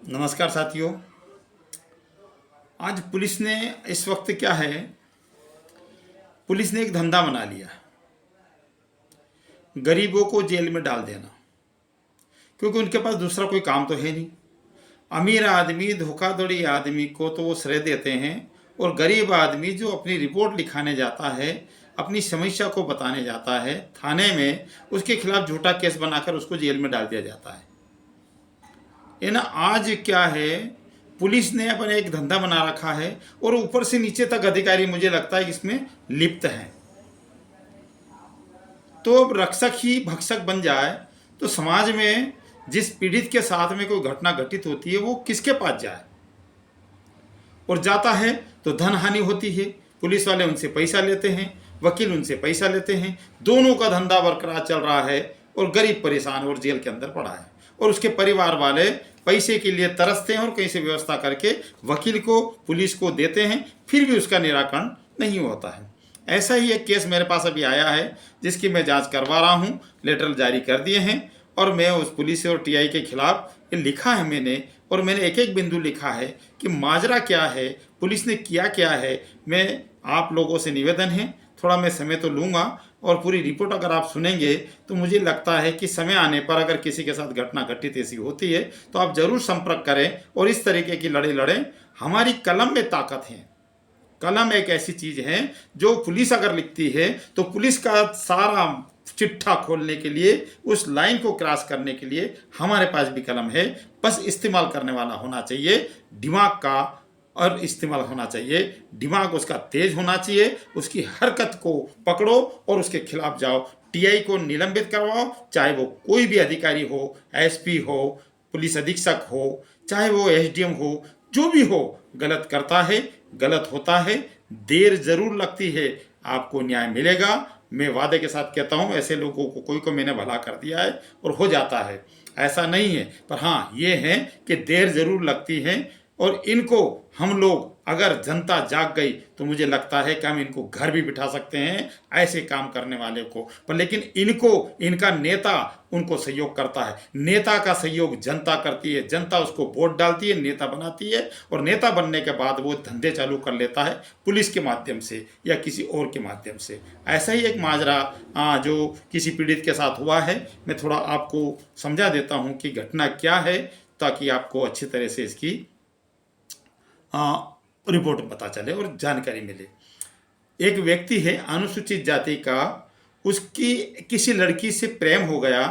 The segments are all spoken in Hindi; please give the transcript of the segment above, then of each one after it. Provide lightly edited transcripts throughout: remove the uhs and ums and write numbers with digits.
नमस्कार साथियों। आज पुलिस ने इस वक्त क्या है, पुलिस ने एक धंधा बना लिया, गरीबों को जेल में डाल देना, क्योंकि उनके पास दूसरा कोई काम तो है नहीं। अमीर आदमी, धोखाधड़ी आदमी को तो वो श्रेय देते हैं, और गरीब आदमी जो अपनी रिपोर्ट लिखाने जाता है, अपनी समस्या को बताने जाता है थाने में, उसके खिलाफ झूठा केस बनाकर उसको जेल में डाल दिया जाता है। ये ना आज क्या है, पुलिस ने अपना एक धंधा बना रखा है और ऊपर से नीचे तक अधिकारी मुझे लगता है इसमें लिप्त हैं। तो अब रक्षक ही भक्षक बन जाए तो समाज में जिस पीड़ित के साथ में कोई घटना घटित होती है वो किसके पास जाए, और जाता है तो धन हानि होती है। पुलिस वाले उनसे पैसा लेते हैं, वकील उनसे पैसा लेते हैं, दोनों का धंधा बरकरार चल रहा है और गरीब परेशान और जेल के अंदर पड़ा है, और उसके परिवार वाले पैसे के लिए तरसते हैं और कहीं से व्यवस्था करके वकील को, पुलिस को देते हैं, फिर भी उसका निराकरण नहीं होता है। ऐसा ही एक केस मेरे पास अभी आया है जिसकी मैं जांच करवा रहा हूं, लेटर जारी कर दिए हैं, और मैं उस पुलिस और टीआई के खिलाफ ये लिखा है मैंने, और मैंने एक एक बिंदु लिखा है कि माजरा क्या है, पुलिस ने किया क्या है। मैं आप लोगों से निवेदन है, थोड़ा मैं समय तो लूँगा, और पूरी रिपोर्ट अगर आप सुनेंगे तो मुझे लगता है कि समय आने पर अगर किसी के साथ घटना घटित ऐसी होती है तो आप ज़रूर संपर्क करें और इस तरीके की लड़ाई लड़ें। हमारी कलम में ताकत है। कलम एक ऐसी चीज़ है जो पुलिस अगर लिखती है तो पुलिस का सारा चिट्ठा खोलने के लिए, उस लाइन को क्रॉस करने के लिए हमारे पास भी कलम है। बस इस्तेमाल करने वाला होना चाहिए, दिमाग का और इस्तेमाल होना चाहिए। दिमाग उसका तेज होना चाहिए, उसकी हरकत को पकड़ो और उसके खिलाफ जाओ। टीआई को निलंबित करवाओ, चाहे वो कोई भी अधिकारी हो, एसपी हो, पुलिस अधीक्षक हो, चाहे वो एसडीएम हो, जो भी हो, गलत करता है, गलत होता है, देर जरूर लगती है, आपको न्याय मिलेगा। मैं वादे के साथ कहता हूँ, ऐसे लोगों को कोई को मैंने भला कर दिया है और हो जाता है, ऐसा नहीं है। पर हाँ, ये है कि देर जरूर लगती है, और इनको हम लोग, अगर जनता जाग गई तो मुझे लगता है कि हम इनको घर भी बिठा सकते हैं, ऐसे काम करने वाले को। पर लेकिन इनको, इनका नेता उनको सहयोग करता है। नेता का सहयोग जनता करती है, जनता उसको वोट डालती है, नेता बनाती है, और नेता बनने के बाद वो धंधे चालू कर लेता है पुलिस के माध्यम से या किसी और के माध्यम से। ऐसा ही एक माजरा जो किसी पीड़ित के साथ हुआ है, मैं थोड़ा आपको समझा देता हूँ कि घटना क्या है, ताकि आपको अच्छी तरह से इसकी रिपोर्ट पता चले और जानकारी मिले। एक व्यक्ति है अनुसूचित जाति का, उसकी किसी लड़की से प्रेम हो गया,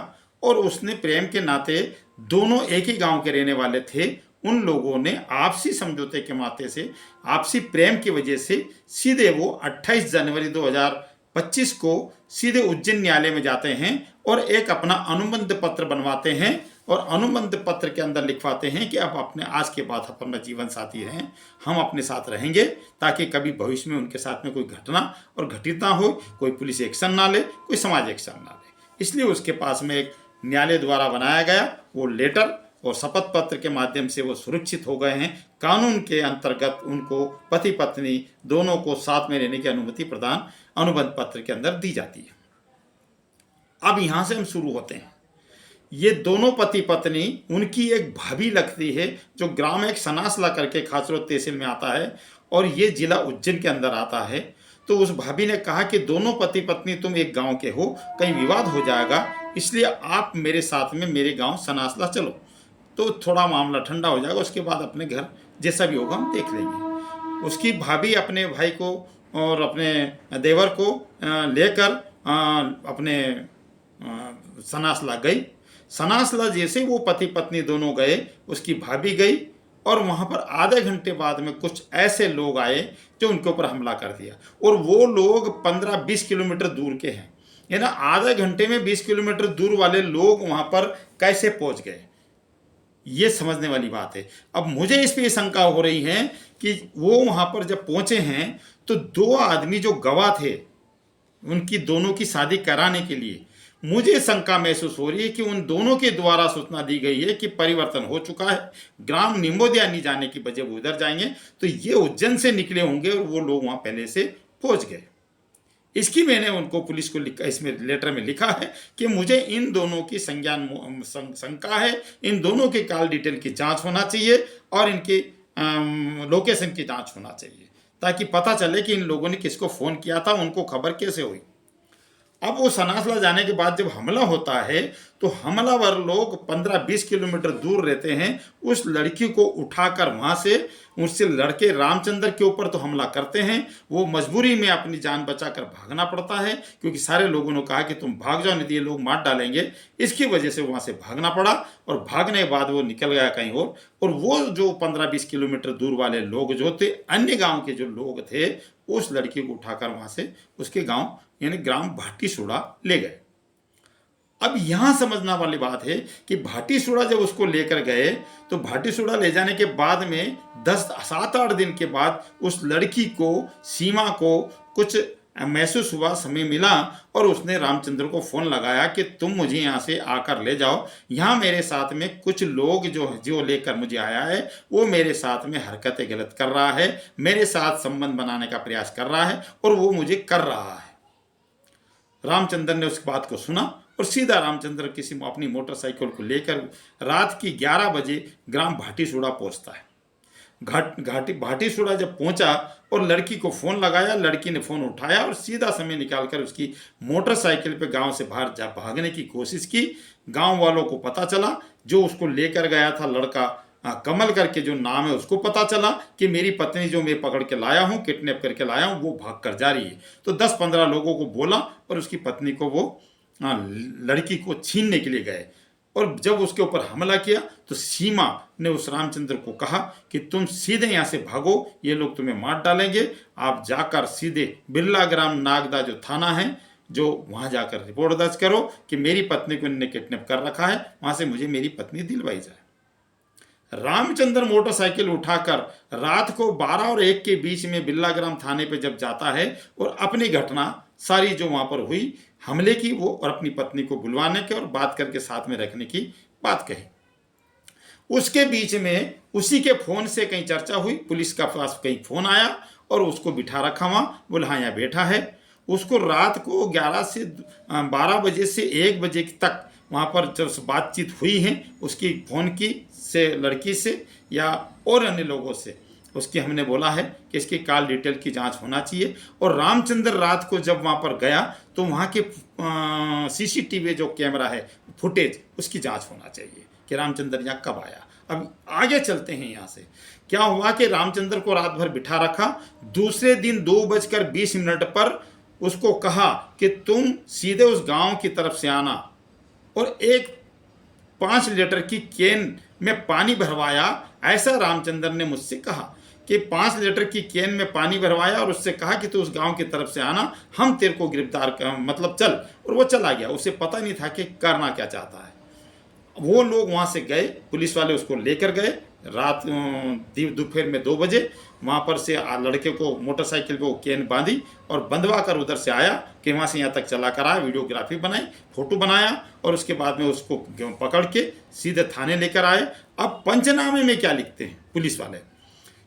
और उसने प्रेम के नाते, दोनों एक ही गांव के रहने वाले थे, उन लोगों ने आपसी समझौते के नाते से, आपसी प्रेम की वजह से सीधे वो 28 जनवरी 2025 को सीधे उज्जैन न्यायालय में जाते हैं और एक अपना अनुबंध पत्र बनवाते हैं, और अनुबंध पत्र के अंदर लिखवाते हैं कि अब अपने आज के बाद अपना जीवन साथी रहें, हम अपने साथ रहेंगे, ताकि कभी भविष्य में उनके साथ में कोई घटना और घटित ना हो, कोई पुलिस एक्शन ना ले, कोई समाज एक्शन ना ले। इसलिए उसके पास में एक न्यायालय द्वारा बनाया गया वो लेटर और शपथ पत्र के माध्यम से वो सुरक्षित हो गए हैं। कानून के अंतर्गत उनको, पति पत्नी दोनों को साथ में रहने की अनुमति प्रदान अनुबंध पत्र के अंदर दी जाती है। अब यहाँ से हम शुरू होते हैं। ये दोनों पति पत्नी, उनकी एक भाभी लगती है जो ग्राम एक सनासला करके खाचरो तहसील में आता है, और ये जिला उज्जैन के अंदर आता है। तो उस भाभी ने कहा कि दोनों पति पत्नी तुम एक गांव के हो, कहीं विवाद हो जाएगा, इसलिए आप मेरे साथ में मेरे गांव सनासला चलो, तो थोड़ा मामला ठंडा हो जाएगा, उसके बाद अपने घर जैसा भी होगा हम देख लेंगे। उसकी भाभी अपने भाई को और अपने देवर को लेकर अपने सनासला गई। सनासला जैसे वो पति पत्नी दोनों गए, उसकी भाभी गई, और वहाँ पर आधे घंटे बाद में कुछ ऐसे लोग आए जो उनके ऊपर हमला कर दिया। और वो लोग 15-20 किलोमीटर दूर के हैं, यानी आधे घंटे में 20 किलोमीटर दूर वाले लोग वहाँ पर कैसे पहुँच गए, ये समझने वाली बात है। अब मुझे इस पर शंका हो रही है कि वो वहाँ पर जब पहुँचे हैं तो दो आदमी जो गवाह थे, उनकी दोनों की शादी कराने के लिए, मुझे शंका महसूस हो रही है कि उन दोनों के द्वारा सूचना दी गई है कि परिवर्तन हो चुका है, ग्राम निम्बोदिया नहीं जाने की बजाय वो उधर जाएंगे, तो ये उज्जैन से निकले होंगे और वो लोग वहाँ पहले से पहुँच गए। इसकी मैंने उनको पुलिस को लिखा, इसमें लेटर में लिखा है कि मुझे इन दोनों की शंका है, इन दोनों के कॉल डिटेल की जांच होना चाहिए और इनके लोकेशन की जांच होना चाहिए, ताकि पता चले कि इन लोगों ने किसको फ़ोन किया था, उनको खबर कैसे हुई। अब वो सनासला जाने के बाद जब हमला होता है तो हमलावर लोग 15-20 किलोमीटर दूर रहते हैं। उस लड़की को उठाकर वहाँ से उससे लड़के रामचंद्र के ऊपर तो हमला करते हैं। वो मजबूरी में अपनी जान बचाकर भागना पड़ता है, क्योंकि सारे लोगों ने कहा कि तुम भाग जाओ, नहीं तो ये लोग मार डालेंगे। इसकी वजह से वहाँ से भागना पड़ा और भागने के बाद वो निकल गया कहीं और वो जो 15-20 किलोमीटर दूर वाले लोग जो थे, अन्य गाँव के जो लोग थे, उस लड़की को उठाकर वहाँ से उसके गाँव यानी ग्राम भाटीसुड़ा ले गए। अब यहां समझना वाली बात है कि भाटीसुड़ा जब उसको लेकर गए तो भाटीसुड़ा ले जाने के बाद में 7-8 दिन के बाद उस लड़की को, सीमा को कुछ महसूस हुआ, समय मिला और उसने रामचंद्र को फ़ोन लगाया कि तुम मुझे यहाँ से आकर ले जाओ, यहाँ मेरे साथ में कुछ लोग जो लेकर मुझे आया है वो मेरे साथ में हरकतें गलत कर रहा है, मेरे साथ संबंध बनाने का प्रयास कर रहा है और वो मुझे कर रहा है। रामचंद्र ने उस बात को सुना और सीधा रामचंद्र किसी अपनी मोटरसाइकिल को लेकर रात की 11 बजे ग्राम भाटीसुड़ा पहुंचता है। भाटीसुड़ा जब पहुंचा और लड़की को फ़ोन लगाया, लड़की ने फ़ोन उठाया और सीधा समय निकालकर उसकी मोटरसाइकिल पे गांव से बाहर भागने की कोशिश की। गांव वालों को पता चला, जो उसको लेकर गया था लड़का कमल करके जो नाम है, उसको पता चला कि मेरी पत्नी जो मैं पकड़ के लाया हूँ, किडनैप करके लाया हूँ, वो भाग कर जा रही है। तो 10-15 लोगों को बोला और उसकी पत्नी को वो लड़की को छीनने के लिए गए और जब उसके ऊपर हमला किया तो सीमा ने उस रामचंद्र को कहा कि तुम सीधे यहाँ से भागो, ये लोग तुम्हें मार डालेंगे, आप जाकर सीधे बिरला ग्राम नागदा जो थाना है, जो वहाँ जाकर रिपोर्ट दर्ज करो कि मेरी पत्नी को इन्होंने किडनैप कर रखा है, वहाँ से मुझे मेरी पत्नी दिलवाई जाए। रामचंद्र मोटरसाइकिल उठाकर रात को 12 और 1 के बीच में बिरला ग्राम थाने पे जब जाता है और अपनी घटना सारी जो वहाँ पर हुई हमले की, वो और अपनी पत्नी को बुलवाने के और बात करके साथ में रखने की बात कही। उसके बीच में उसी के फ़ोन से कहीं चर्चा हुई, पुलिस का पास कहीं फ़ोन आया और उसको बिठा रखा वहाँ, बोला हाँ यहाँ बैठा है। उसको रात को 11 से 12 बजे से 1 बजे तक वहाँ पर जब बातचीत हुई है उसकी फ़ोन की से लड़की से या और अन्य लोगों से, उसकी हमने बोला है कि इसकी कॉल डिटेल की जांच होना चाहिए। और रामचंद्र रात को जब वहाँ पर गया तो वहाँ के CCTV जो कैमरा है फुटेज, उसकी जांच होना चाहिए कि रामचंद्र यहाँ कब आया। अब आगे चलते हैं। यहाँ से क्या हुआ कि रामचंद्र को रात भर बिठा रखा। दूसरे दिन 2:20 पर उसको कहा कि तुम सीधे उस गांव की तरफ से आना और एक 5 लीटर की कैन में पानी भरवाया। ऐसा रामचंद्र ने मुझसे कहा कि 5 लीटर की कैन में पानी भरवाया और उससे कहा कि तू उस गांव की तरफ से आना, हम तेरे को गिरफ्तार कर, मतलब चल। और वो चला गया, उसे पता नहीं था कि करना क्या चाहता है। वो लोग वहाँ से गए, पुलिस वाले उसको लेकर गए रात दोपहर में 2 बजे। वहाँ पर से लड़के को मोटरसाइकिल को कैन बांधी और बंधवा कर उधर से आया कि वहाँ से यहाँ तक चला कर आया, वीडियोग्राफी बनाई, फोटो बनाया और उसके बाद में उसको पकड़ के सीधे थाने लेकर आए। अब पंचनामे में क्या लिखते हैं पुलिस वाले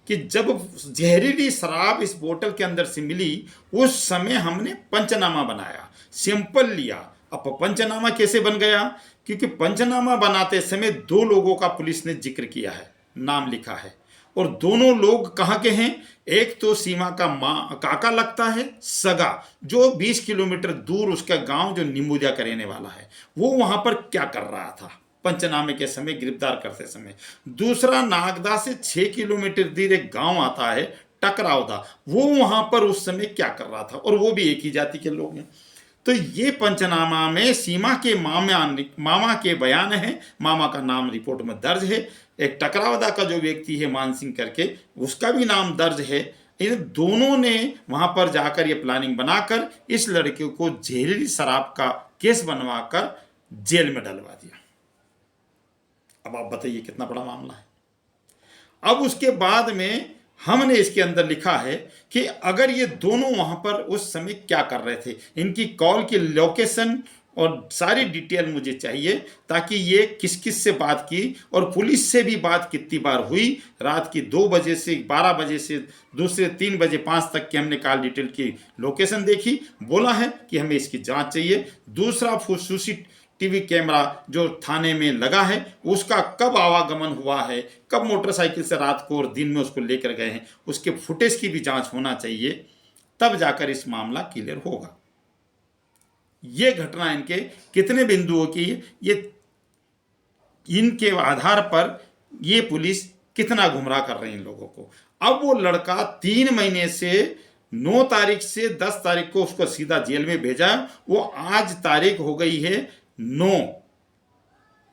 कि जब जहरीली शराब इस बोतल के अंदर से मिली उस समय हमने पंचनामा बनाया, सैंपल लिया। अब पंचनामा कैसे बन गया? क्योंकि पंचनामा बनाते समय 2 लोगों का पुलिस ने जिक्र किया है, नाम लिखा है, और दोनों लोग कहाँ के हैं? एक तो सीमा का काका लगता है, सगा, जो 20 किलोमीटर दूर उसका गांव जो निम्बुदिया का रहने वाला है, वो वहां पर क्या कर रहा था पंचनामे के समय, गिरफ्तार करते समय। दूसरा नागदा से 6 किलोमीटर दूर एक गांव आता है टकरावदा, वो वहां पर उस समय क्या कर रहा था, और वो भी एक ही जाति के लोग हैं। तो ये पंचनामा में सीमा के मामा के बयान है, मामा का नाम रिपोर्ट में दर्ज है, एक टकरावदा का जो व्यक्ति है मान सिंह करके, उसका भी नाम दर्ज है। इन दोनों ने वहां पर जाकर ये प्लानिंग बनाकर इस लड़के को जहरीली शराब का केस बनवाकर जेल में डलवा दिया। अब आप बताइए कितना बड़ा मामला है। अब उसके बाद में हमने इसके अंदर लिखा है कि अगर ये दोनों वहां पर उस समय क्या कर रहे थे, इनकी कॉल की लोकेशन और सारी डिटेल मुझे चाहिए, ताकि ये किस किस से बात की और पुलिस से भी बात कितनी बार हुई। रात की 2 बजे से 12 बजे से दूसरे 3 बजे 5 तक की हमने कॉल डिटेल की लोकेशन देखी, बोला है कि हमें इसकी जांच चाहिए। दूसरा सीसीटीवी कैमरा जो थाने में लगा है उसका कब आवागमन हुआ है, कब मोटरसाइकिल से रात को और दिन में उसको लेकर गए हैं, उसके फुटेज की भी जांच होना चाहिए, तब जाकर इस मामला क्लियर होगा। ये घटना इनके कितने बिंदुओं की, ये इनके आधार पर ये पुलिस कितना गुमराह कर रही है इन लोगों को। अब वो लड़का 3 महीने से 9 तारीख से 10 तारीख को उसको सीधा जेल में भेजा, वो आज तारीख हो गई है 9,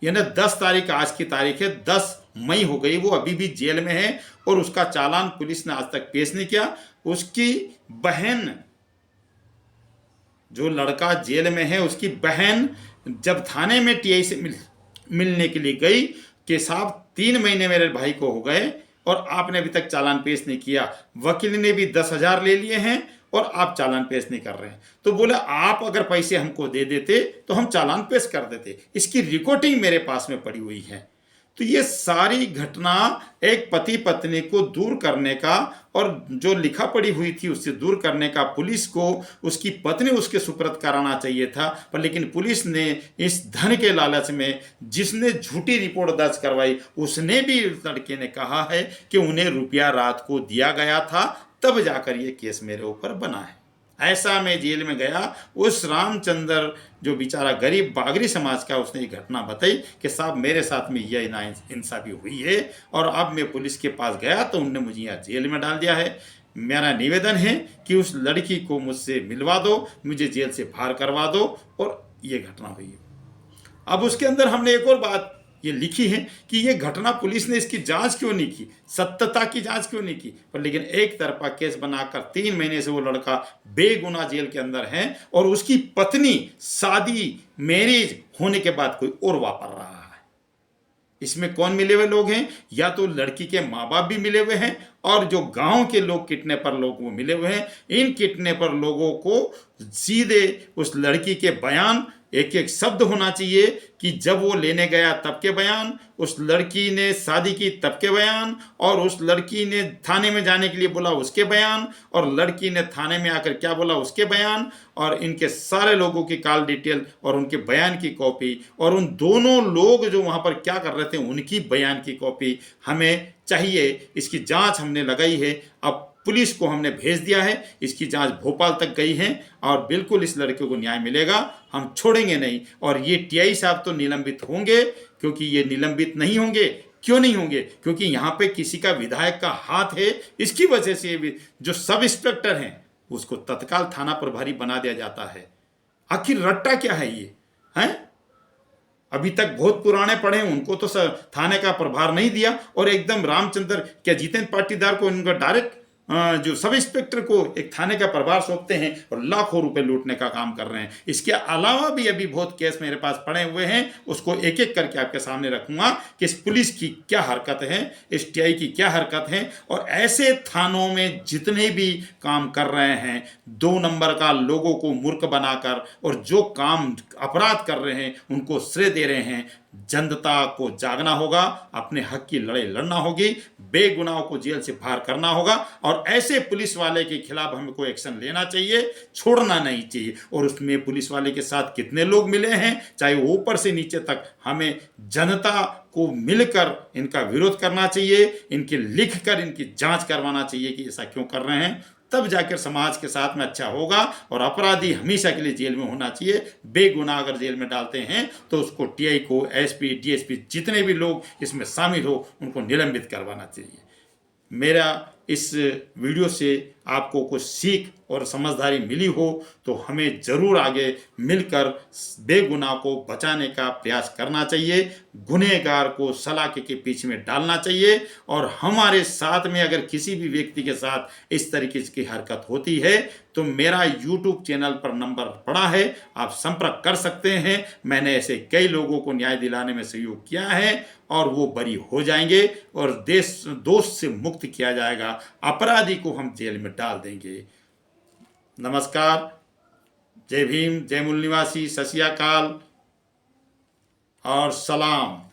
यानी 10 तारीख आज की तारीख है, 10 मई हो गई, वो अभी भी जेल में है और उसका चालान पुलिस ने आज तक पेश नहीं किया। उसकी बहन, जो लड़का जेल में है, उसकी बहन जब थाने में टीआई से मिलने के लिए गई कि साहब 3 महीने मेरे भाई को हो गए और आपने अभी तक चालान पेश नहीं किया, वकील ने भी 10,000 ले लिए हैं और आप चालान पेश नहीं कर रहे हैं। तो बोला आप अगर पैसे हमको दे देते तो हम चालान पेश कर देते। इसकी रिकॉर्डिंग मेरे पास में पड़ी हुई है। तो ये सारी घटना एक पति पत्नी को दूर करने का और जो लिखा पड़ी हुई थी उससे दूर करने का, पुलिस को उसकी पत्नी उसके सुपुर्द कराना चाहिए था, पर लेकिन पुलिस ने इस धन के लालच में, जिसने झूठी रिपोर्ट दर्ज करवाई उसने भी, लड़के ने कहा है कि उन्हें रुपया रात को दिया गया था, तब जाकर ये केस मेरे ऊपर बना है। ऐसा मैं जेल में गया, उस रामचंद्र जो बेचारा गरीब बागरी समाज का, उसने ये घटना बताई कि साहब मेरे साथ में यह नाइंसाफी हुई है और अब मैं पुलिस के पास गया तो उनने मुझे यहाँ जेल में डाल दिया है। मेरा निवेदन है कि उस लड़की को मुझसे मिलवा दो, मुझे जेल से बाहर करवा दो, और ये घटना हुई है। अब उसके अंदर हमने एक और बात ये लिखी है कि ये घटना पुलिस ने इसकी जांच क्यों नहीं की, सत्यता की जांच क्यों नहीं की, पर लेकिन एक तरफा केस बनाकर 3 महीने से वो लड़का बेगुनाह जेल के अंदर है और उसकी पत्नी शादी मैरिज होने के बाद कोई और वापर रहा है। इसमें कौन मिले हुए लोग हैं? या तो लड़की के माँ बाप भी मिले हुए हैं और जो गांव के लोग, किडनैपर लोग, वो मिले हुए हैं। इन किडनैपर लोगों को सीधे उस लड़की के बयान, एक एक शब्द होना चाहिए कि जब वो लेने गया तब के बयान, उस लड़की ने शादी की तब के बयान, और उस लड़की ने थाने में जाने के लिए बोला उसके बयान, और लड़की ने थाने में आकर क्या बोला उसके बयान, और इनके सारे लोगों की कॉल डिटेल और उनके बयान की कॉपी, और उन दोनों लोग जो वहाँ पर क्या कर रहे थे उनकी बयान की कॉपी हमें चाहिए। इसकी जांच हमने लगाई है, अब पुलिस को हमने भेज दिया है, इसकी जांच भोपाल तक गई है और बिल्कुल इस लड़के को न्याय मिलेगा, हम छोड़ेंगे नहीं। और ये टीआई साहब तो निलंबित होंगे, क्योंकि ये निलंबित नहीं होंगे। क्यों नहीं होंगे? क्योंकि यहाँ पे किसी का विधायक का हाथ है, इसकी वजह से जो सब इंस्पेक्टर हैं उसको तत्काल थाना प्रभारी बना दिया जाता है। आखिर रट्टा क्या है ये है? अभी तक बहुत पुराने पढ़े, उनको तो थाने का प्रभार नहीं दिया, और एकदम रामचंद्र क्या जितेंद्र पाटीदार को इनका डायरेक्ट जो सब इंस्पेक्टर को एक थाने का प्रभार सौंपते हैं और लाखों रुपए लूटने का काम कर रहे हैं। इसके अलावा भी अभी बहुत केस मेरे पास पड़े हुए हैं, उसको एक एक करके आपके सामने रखूंगा कि इस पुलिस की क्या हरकत है, इस टीआई की क्या हरकत है, और ऐसे थानों में जितने भी काम कर रहे हैं 2 नंबर का लोगों को मूर्ख बनाकर, और जो काम अपराध कर रहे हैं उनको श्रेय दे रहे हैं। जनता को जागना होगा, अपने हक की लड़ाई लड़ना होगी, बेगुनाहों को जेल से बाहर करना होगा, और ऐसे पुलिस वाले के खिलाफ हमको एक्शन लेना चाहिए, छोड़ना नहीं चाहिए। और उसमें पुलिस वाले के साथ कितने लोग मिले हैं, चाहे ऊपर से नीचे तक, हमें जनता को मिलकर इनका विरोध करना चाहिए, इनके लिखकर इनकी जांच करवाना चाहिए कि ऐसा क्यों कर रहे हैं, तब जाकर समाज के साथ में अच्छा होगा। और अपराधी हमेशा के लिए जेल में होना चाहिए। बेगुनाह अगर जेल में डालते हैं तो उसको टीआई को, एसपी, डीएसपी, जितने भी लोग इसमें शामिल हो उनको निलंबित करवाना चाहिए। मेरा इस वीडियो से आपको कुछ सीख और समझदारी मिली हो तो हमें ज़रूर आगे मिलकर बेगुनाह को बचाने का प्रयास करना चाहिए, गुनहगार को सलाखे के पीछे में डालना चाहिए। और हमारे साथ में अगर किसी भी व्यक्ति के साथ इस तरीके की हरकत होती है तो मेरा YouTube चैनल पर नंबर पड़ा है, आप संपर्क कर सकते हैं। मैंने ऐसे कई लोगों को न्याय दिलाने में सहयोग किया है और वो बरी हो जाएंगे और देश दोष से मुक्त किया जाएगा, अपराधी को हम जेल में डाल देंगे। नमस्कार। जय भीम, जय मूल निवासी, सत श्री अकाल और सलाम।